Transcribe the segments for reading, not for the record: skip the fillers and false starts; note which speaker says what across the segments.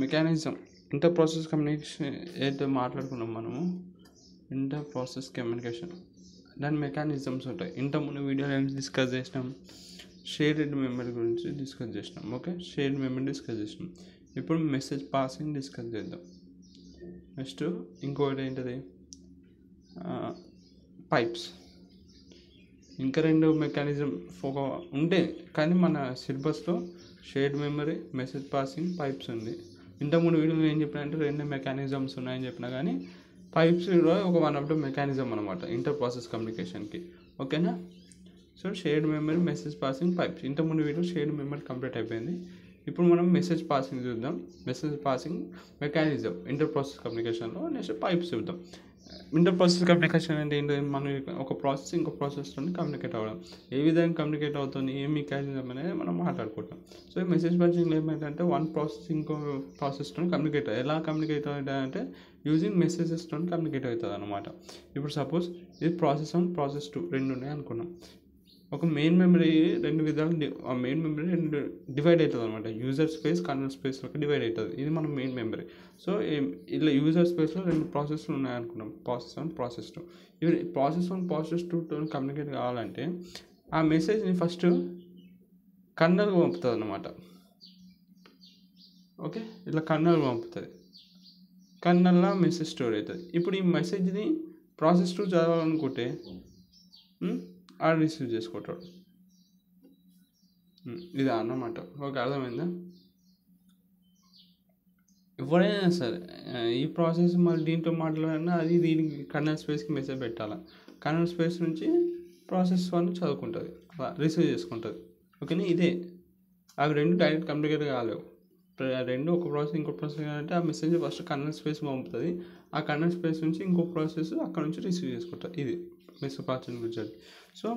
Speaker 1: Mechanism inter process communication ఏదైతే మాట్లాడుకున్నాం మనము, ఇంటర్ ప్రాసెస్ కమ్యూనికేషన్ దాని మెకానిజమ్స్ ఉంటాయి. ఇంతకుముందు వీడియోలో ఏం డిస్కస్ చేసినాం, షేర్డ్ మెమరీ గురించి డిస్కస్ చేసినాం. ఓకే, షేర్డ్ మెమరీ డిస్కస్ చేసినాం. ఇప్పుడు మెసేజ్ పాసింగ్ డిస్కస్ చేద్దాం. నెక్స్ట్ ఇంకోటి ఏంటిది, పైప్స్. ఇంకా రెండు మెకానిజం ఉంటే కానీ మన సిలబస్లో shared memory, message passing, pipes ఉంది. ఇంతకుముందు వీడియోలో ఏం చెప్పినా అంటే రెండు మెకానిజమ్స్ ఉన్నాయని చెప్పినా కానీ పైప్స్ కూడా ఒక వన్ ఆఫ్ ద మెకానిజం అనమాట ఇంటర్ ప్రాసెస్ కమ్యూనికేషన్కి. ఓకేనా? So shared memory, message passing, pipes. ఇంతకుముందు వీడియో షేర్డ్ మెమరీ కంప్లీట్ అయిపోయింది. ఇప్పుడు మనం మెసేజ్ పాసింగ్ చూద్దాం. Message passing mechanism inter process కమ్యూనికేషన్లో. నెక్స్ట్ పైప్స్ చూద్దాం. ఇంటర్ ప్రాసెస్ కమ్యూనికేషన్ అంటే ఏంటి, మనం ఒక ప్రాసెస్ ఇంకో ప్రాసెస్తో కమ్యూనికేట్ అవ్వడం. ఏ విధంగా కమ్యూనికేట్ అవుతుంది, ఏ మెకానిజం అనేది మనం మాట్లాడుకుంటాం. సో ఈ మెసేజ్ పాసింగ్లో ఏమైందంటే వన్ ప్రాసెస్ ఇంకో ప్రాసెస్తో కమ్యూనికేట్ ఎలా కమ్యూనికేట్ అవుతుంది అంటే యూజింగ్ మెసేజెస్తో కమ్యూనికేట్ అవుతుంది అనమాట. ఇప్పుడు సపోజ్ ఇది ప్రాసెస్ 1, ప్రాసెస్ 2 రెండు ఉన్నాయి అనుకున్నాం. ఒక మెయిన్ మెమరీ రెండు విధాలు, ఆ మెయిన్ మెమరీ రెండు డివైడ్ అవుతుంది అనమాట. యూజర్ స్పేస్, కర్నల్ స్పేస్లోకి డివైడ్ అవుతుంది. ఇది మన మెయిన్ మెమరీ. సో ఇలా యూజర్ స్పేస్లో రెండు ప్రాసెస్లు ఉన్నాయనుకున్నాం, ప్రాసెస్ 1, ప్రాసెస్ 2. ఇవి ప్రాసెస్ 1, ప్రాసెస్ 2తో కమ్యూనికేట్ కావాలంటే ఆ మెసేజ్ని ఫస్ట్ కర్నల్కి పంపుతుంది అన్నమాట. ఓకే, ఇట్లా కర్నల్కి పంపుతుంది. కర్నల్లో మెసేజ్ స్టోర్ అవుతుంది. ఇప్పుడు ఈ మెసేజ్ని ప్రాసెస్ 2 చదవాలనుకుంటే ఆడు రిసీవ్ చేసుకుంటాడు. ఇది అన్నమాట. ఓకే, అర్థమైందా? ఎవరైనా సరే ఈ ప్రాసెస్ మళ్ళీ దీంట్లో మాట్లాడినా అది దీనికి కర్నల్ స్పేస్కి మెసేజ్ పెట్టాలి. కర్నల్ స్పేస్ నుంచి ప్రాసెస్ 1 చదువుకుంటుంది, రిసీవ్ చేసుకుంటుంది. ఓకేనా? ఇదే అవి రెండు డైరెక్ట్ కమ్యూనికేట్ కాలేవు. రెండు ఒక ప్రాసెస్ ఇంకో ప్రాసెస్ అంటే ఆ మెసేజ్ ఫస్ట్ కర్నల్ స్పేస్ పంపుతుంది. ఆ కర్నల్ స్పేస్ నుంచి ఇంకో ప్రాసెస్ అక్కడ నుంచి రిసీవ్ చేసుకుంటుంది. ఇది మెసేజ్ పాసింగ్ గురించి. సో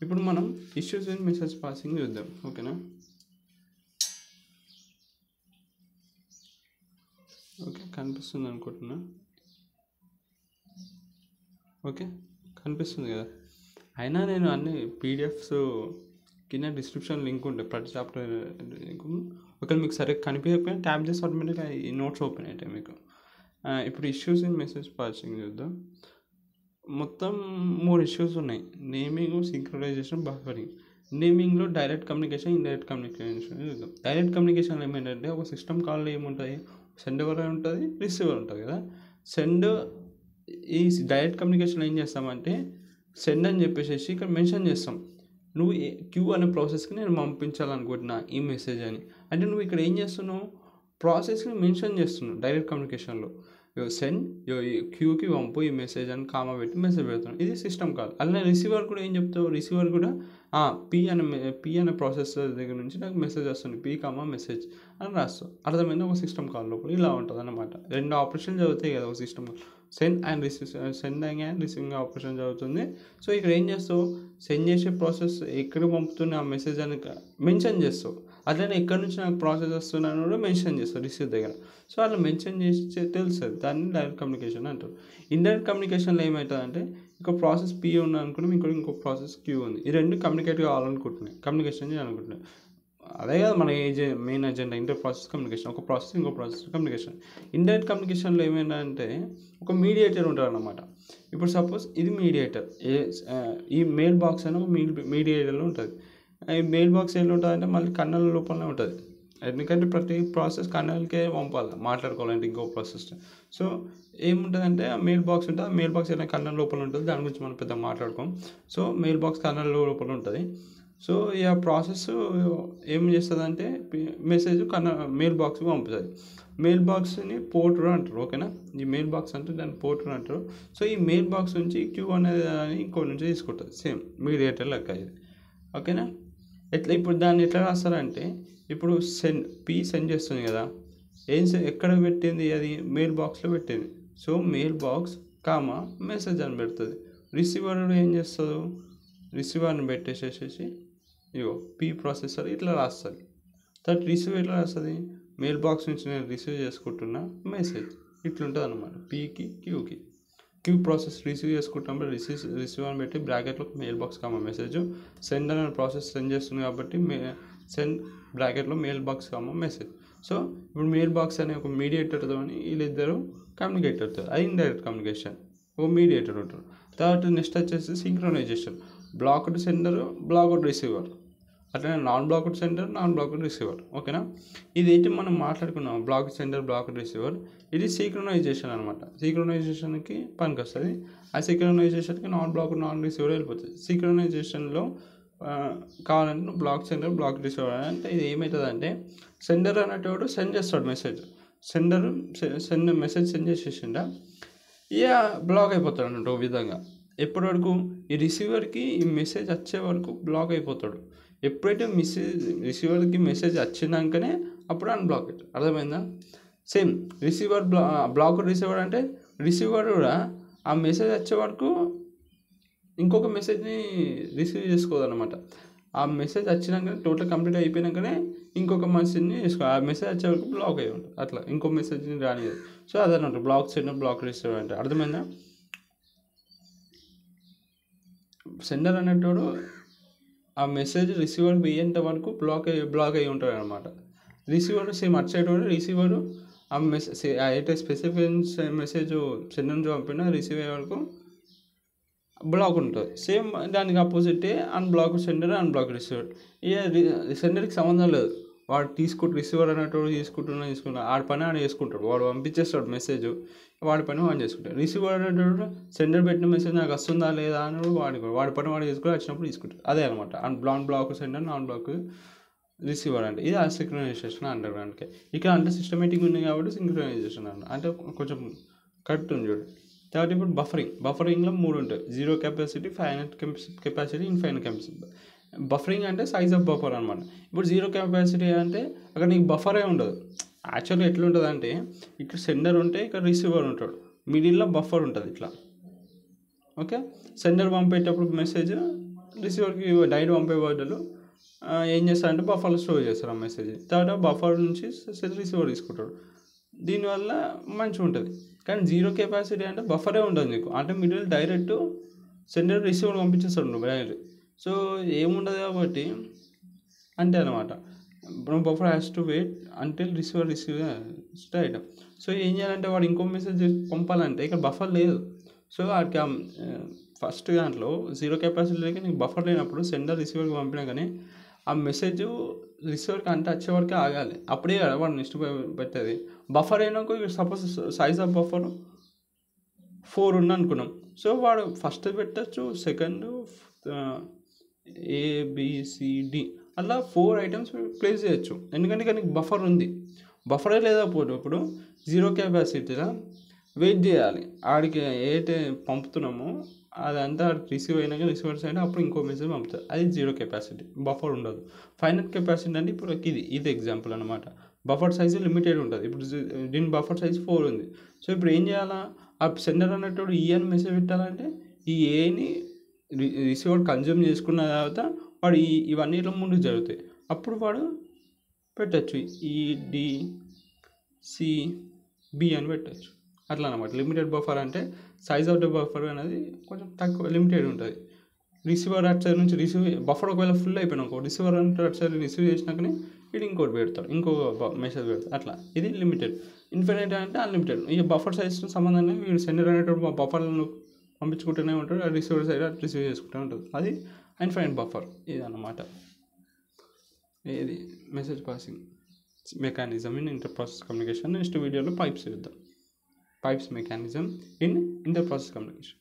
Speaker 1: ఇప్పుడు మనం ఇష్యూస్ ఇన్ మెసేజ్ పాసింగ్ చూద్దాం. ఓకేనా? ఓకే, కనిపిస్తుంది అనుకుంటున్నా. ఓకే, కనిపిస్తుంది కదా. అయినా నేను అన్ని పీడిఎఫ్స్ కింద డిస్క్రిప్షన్ లింక్ ఉంటాయి, ప్రతి చాప్టర్ లింక్. ఒకవేళ మీకు సరిగ్గా కనిపించకపోయినా ట్యాప్ చేసి ఆటోమేటిక్గా ఈ నోట్స్ ఓపెన్ అవుతాయి మీకు. ఇప్పుడు ఇష్యూస్ ఇన్ మెసేజ్ పాసింగ్ చూద్దాం. మొత్తం 3 ఇష్యూస్ ఉన్నాయి. Naming, synchronization, buffering. నేమింగ్లో డైరెక్ట్ కమ్యూనికేషన్, ఇండైరెక్ట్ కమ్యూనికేషన్ చూద్దాం. డైరెక్ట్ కమ్యూనికేషన్ ఏమేంటంటే ఒక సిస్టమ్ కాల్లో ఏముంటాయి, సెండర్ ఉంటుంది, రిసీవర్ ఉంటుంది కదా. ఈ డైరెక్ట్ కమ్యూనికేషన్ ఏం చేస్తామంటే సెండ్ అని చెప్పేసి ఇక్కడ మెన్షన్ చేస్తాం. నువ్వు క్యూ అనే ప్రాసెస్కి నేను పంపించాలనుకుంటున్నా ఈ మెసేజ్ అని. అంటే నువ్వు ఇక్కడ ఏం చేస్తున్నావు, ప్రాసెస్ని మెన్షన్ చేస్తున్నావు డైరెక్ట్ కమ్యూనికేషన్లో. సెండ్ క్యూకి పంపు ఈ మెసేజ్ అని కామా పెట్టి మెసేజ్ పెడుతున్నాం. ఇది సిస్టమ్ కాల్. అలానే రిసీవర్ కూడా ఏం చెప్తావు, రిసీవర్ కూడా పీ అనే ప్రాసెస్ దగ్గర నుంచి నాకు మెసేజ్ వస్తుంది, పీ కామా మెసేజ్ అని రాస్తావు. అర్థమైంది? ఒక సిస్టమ్ కాల్ లోపల ఇలా ఉంటుంది అన్నమాట. రెండు ఆపరేషన్ జరుగుతాయి కదా ఒక system call. Send and receiving operation జరుగుతుంది. సో ఇక్కడ ఏం చేస్తావు, సెండ్ చేసే ప్రాసెస్ ఎక్కడ పంపుతున్న ఆ మెసేజ్ అని మెన్షన్ చేస్తావు. అట్లనే ఎక్కడి నుంచి నాకు ప్రాసెస్ వస్తున్నాను కూడా మెన్షన్ చేస్తావు రిసీవ్ దగ్గర. సో అట్లా మెన్షన్ చేసి తెలుస్తుంది, దాన్ని డైరెక్ట్ కమ్యూనికేషన్ అంటారు. ఇండైరెక్ట్ కమ్యూనికేషన్లో ఏమవుతుందంటే ఒక ప్రాసెస్ పీ ఉంది అనుకుంటే ఇంకో ప్రాసెస్ క్యూ ఉంది. ఈ రెండు కమ్యూనికేట్ కావాలనుకుంటున్నాయి, కమ్యూనికేషన్ చేయాలనుకుంటున్నాయి. అదే కదా మన main agenda, inter process communication. ఒక ప్రాసెస్ ఇంకో ప్రాసెస్ కమ్యూనికేషన్. ఇండైరెక్ట్ కమ్యూనికేషన్లో ఏమైందంటే ఒక మీడియేటర్ ఉంటారు అన్నమాట. ఇప్పుడు సపోజ్ ఇది మీడియేటర్, ఈ మెయిల్ బాక్స్ అని ఒక మీడియేటర్లో ఉంటుంది. ఈ మెయిల్ బాక్స్ ఎట్లా ఉంటుంది అంటే మళ్ళీ కర్నల్ లోపలనే ఉంటుంది. ఎందుకంటే ప్రతి ప్రాసెస్ కర్నల్కే పంపాలి మాట్లాడుకోవాలంటే ఇంకో ప్రాసెస్. సో ఏముంటుందంటే ఆ మెయిల్ బాక్స్ ఉంటుంది. ఆ మెయిల్ బాక్స్ ఏదైనా కర్నల్ లోపల ఉంటుంది, దాని గురించి మనం పెద్దగా మాట్లాడుకోం. సో మెయిల్ బాక్స్ కర్నల్ లోపల ఉంటుంది. సో ఈ ప్రాసెస్ ఏం చేస్తుంది, మెసేజ్ మెయిల్ బాక్స్కి పంపుతుంది. మెయిల్ బాక్స్ని పోర్టర్ అంటారు. ఓకేనా? ఈ మెయిల్ బాక్స్ అంటే దాన్ని పోర్టర్ అంటారు. సో ఈ మెయిల్ బాక్స్ నుంచి క్యూ అనేది ఇంకో నుంచి తీసుకుంటుంది, సేమ్ మీడియేటర్ లెక్క ఇది. ఓకేనా? ఇప్పుడు దాన్ని ఎట్లా రాస్తారంటే ఇప్పుడు సెండ్ చేస్తుంది కదా, ఎక్కడ పెట్టింది, అది మెయిల్ బాక్స్లో పెట్టింది. So mail box comma message అని పెడుతుంది. రిసీవర్ ఏం చేస్తుంది, రిసీవర్ని పెట్టేసేసి ఇగో పీ ప్రాసెసర్ ఇట్లా రాస్తుంది. దట్ రిసీవ్ ఎట్లా రాస్తుంది, మెయిల్ బాక్స్ నుంచి నేను రిసీవ్ చేసుకుంటున్న మెసేజ్ ఇట్లుంటుంది అనమాట. పీకి క్యూకి, క్యూ ప్రాసెస్ రిసీవ్ చేసుకుంటున్నప్పుడు రిసీవ్ అని పెట్టి బ్రాకెట్లో mail box comma message. Send అనే ప్రాసెస్ సెండ్ చేస్తుంది కాబట్టి సెండ్ బ్రాకెట్లో mail box comma message. So ఇప్పుడు మెయిల్ బాక్స్ అనే ఒక మీడియేటర్తో వీళ్ళిద్దరు కమ్యూనికేట్ అవుతారు, అది ఇండైరెక్ట్ కమ్యూనికేషన్, ఒక మీడియేటర్ ఉంటారు. తర్వాత నెక్స్ట్ వచ్చేసి synchronization, blocked sender, blocked receiver, అట్లనే non blocked sender, non blocked receiver. ఓకేనా, ఇదైతే మనం మాట్లాడుకున్నాం బ్లాక్ సెండర్, బ్లాక్డ్ రిసీవర్. ఇది సింక్రనైజేషన్ అనమాట, సింక్రనైజేషన్కి పనికి వస్తుంది. ఆ సింక్రనైజేషన్కి నాన్ బ్లాక్డ్, నాన్ రిసీవర్ వెళ్ళిపోతుంది. సింక్రనైజేషన్లో కావాలంటే బ్లాక్ సెండర్, బ్లాక్ రిసీవర్ అంటే ఇది ఏమవుతుంది అంటే సెండర్ అనేటోడు సెండ్ చేస్తాడు మెసేజ్, మెసేజ్ సెండ్ చేసేసిండ ఇక బ్లాక్ అయిపోతాడు అన్నట్టు ఒక విధంగా. ఎప్పటి వరకు ఈ రిసీవర్కి ఈ మెసేజ్ వచ్చే వరకు బ్లాక్ అయిపోతాడు. ఎప్పుడైతే రిసీవర్కి మెసేజ్ వచ్చినాకనే అప్పుడు అన్బ్లాక్ అవుతాడు. అర్థమైందా? సేమ్ రిసీవర్ బ్లాక్ రిసీవర్ అంటే రిసీవర్ కూడా ఆ మెసేజ్ వచ్చే వరకు ఇంకొక మెసేజ్ని రిసీవ్ చేసుకోదన్నమాట. ఆ మెసేజ్ వచ్చినాకనే టోటల్ కంప్లీట్ అయిపోయినాకనే ఇంకొక మెసేజ్ని చేసుకో, ఆ మెసేజ్ వచ్చే వరకు బ్లాక్ అయ్యి ఉంటుంది. అట్లా ఇంకో మెసేజ్ని రానియదు. సో అదనమాట బ్లాక్ సెండర్, బ్లాక్ రిసీవర్ అంటే. అర్థమైందా? సెండర్ అనేటోడు ఆ మెసేజ్ రిసీవర్ పోయేంత వరకు బ్లాక్ అయ్యి ఉంటాడు అనమాట. రిసీవర్ సేమ్ అటు సైడ్ కూడా రిసీవరు ఆ మెసేజ్ అయితే స్పెసిఫిక్ మెసేజ్ సెండర్ నుంచి పంపిన రిసీవ్ అయ్యే వరకు బ్లాక్ ఉంటుంది. సేమ్ దానికి ఆపోజిటే అన్బ్లాక్ సెండర్, అన్బ్లాక్ రిసీవర్. ఇక సెండర్కి సంబంధం లేదు, వాడు రిసీవర్ అనేటోడు తీసుకుంటున్నా ఆడి పని ఆడ చేసుకుంటాడు, వాడు పంపించేస్తాడు మెసేజ్, వాడి పని వాడు చేసుకుంటాడు. రిసీవర్ అనేటోడు సెండర్ పెట్టిన మెసేజ్ నాకు వస్తుందా లేదా అని వాడి పని వాడు చేసుకుని వచ్చినప్పుడు తీసుకుంటాడు. అదే అనమాట non block sender, non block receiver అంటే. ఇది సింక్రనైజేషన్ అంటారు. అందుకే ఇక్కడ అంటే సిస్టమేటిక్ ఉంది కాబట్టి సింక్రనైజేషన్ అంటే కొంచెం కరెక్ట్ ఉంది చూడు. తర్వాత ఇప్పుడు బఫరింగ్లో 3 ఉంటాయి: zero capacity, finite capacity, infinite capacity. Buffering అంటే సైజ్ ఆఫ్ బఫర్ అనమాట. ఇప్పుడు జీరో కెపాసిటీ అంటే అక్కడ నీకు బఫరే ఉండదు. యాక్చువల్గా ఎట్లుంటుంది అంటే ఇక్కడ సెండర్ ఉంటే ఇక్కడ రిసీవర్ ఉంటాడు, మిడిల్లో బఫర్ ఉంటుంది ఇట్లా. ఓకే, సెండర్ పంపేటప్పుడు మెసేజ్ రిసీవర్కి డైరెక్ట్ పంపే బదులు ఏం చేస్తారంటే బఫర్లో స్టోర్ చేస్తారు ఆ మెసేజ్. తర్వాత బఫర్ నుంచి రిసీవర్ తీసుకుంటాడు. దీనివల్ల మంచిగా ఉంటుంది. కానీ జీరో కెపాసిటీ అంటే బఫరే ఉండదు నీకు, అంటే మిడిల్ డైరెక్ట్ సెండర్ రిసీవర్ పంపించేస్తాడు నువ్వు డైరెక్ట్. సో ఏముండదు కాబట్టి అంతే అనమాట. Buffer has to wait until receive right. So ఏం చేయాలంటే వాడు ఇంకో మెసేజ్ పంపాలంటే ఇక్కడ బఫర్ లేదు. సో వాడికి ఫస్ట్ దాంట్లో జీరో కెపాసిటీ లేక నీకు బఫర్ లేనప్పుడు సెండర్ రిసీవర్కి పంపినా కానీ ఆ మెసేజ్ రిసీవర్కి అంటే వచ్చే వరకే ఆగాలి, అప్పుడే కదా వాడు నెక్స్ట్ పెట్టేది. బఫర్ అయినాక సపోజ్ సైజ్ ఆఫ్ బఫర్ 4 ఉంది అనుకున్నాం. సో వాడు ఫస్ట్ పెట్టచ్చు, సెకండ్ ABCD అలా 4 ఐటమ్స్ ప్లేస్ చేయొచ్చు. ఎందుకంటే ఇక నీకు బఫర్ ఉంది. బఫరే లేదా ఇప్పుడు జీరో కెపాసిటీలో వెయిట్ చేయాలి, ఆడికి ఏదైతే పంపుతున్నామో అదంతా రిసీవ్ అయినాక రిసీవర్ సైడ్ అప్పుడు ఇంకో మెసేజ్ పంపుతుంది, అది జీరో కెపాసిటీ, బఫర్ ఉండదు. ఫైనల్ కెపాసిటీ అంటే ఇప్పుడు ఇది ఎగ్జాంపుల్ అనమాట. బఫర్ సైజు లిమిటెడ్ ఉంటుంది. ఇప్పుడు దీని బఫర్ సైజ్ 4 ఉంది. సో ఇప్పుడు ఏం చేయాలా, ఆ సెండర్ అన్నట్టు అని మెసేజ్ పెట్టాలంటే ఈ ఏని రిసీవర్ కన్జ్యూమ్ చేసుకున్న తర్వాత వాడు ఇవన్నీ ఇట్లా ముందుకు జరుగుతాయి. అప్పుడు వాడు పెట్టచ్చు EDCB అని పెట్టచ్చు. అట్లా అనమాట. లిమిటెడ్ బఫర్ అంటే సైజ్ ఆఫ్ ద బఫర్ అనేది కొంచెం తక్కువ లిమిటెడ్ ఉంటుంది. రిసీవర్ అటు సైడ్ నుంచి బఫర్ ఒకవేళ ఫుల్ అయిపోయినా రిసీవర్ అంటే అటు సైడ్ రిసీవ్ చేసినాకనే ఇది ఇంకోటి పెడతాడు, ఇంకో మెసేజ్ పెడతాడు. అట్లా ఇది లిమిటెడ్. ఇన్ఫినిట్ అంటే అన్లిమిటెడ్. ఈ బఫర్ సైజ్తో సంబంధంగా వీడు సెండర్ అనేటువంటి బఫర్లను పంపించుకుంటూనే ఉంటాడు, ఆ రిసీవర్ సైడ్ అటు రిసీవ్ చేసుకుంటూ ఉంటుంది. అది ఇన్ఫినిట్ బఫర్. ఇది అన్నమాట ఇది message passing mechanism in inter process communication. Next వీడియోలో పైప్స్ చూద్దాం. Pipes mechanism in interprocess communication.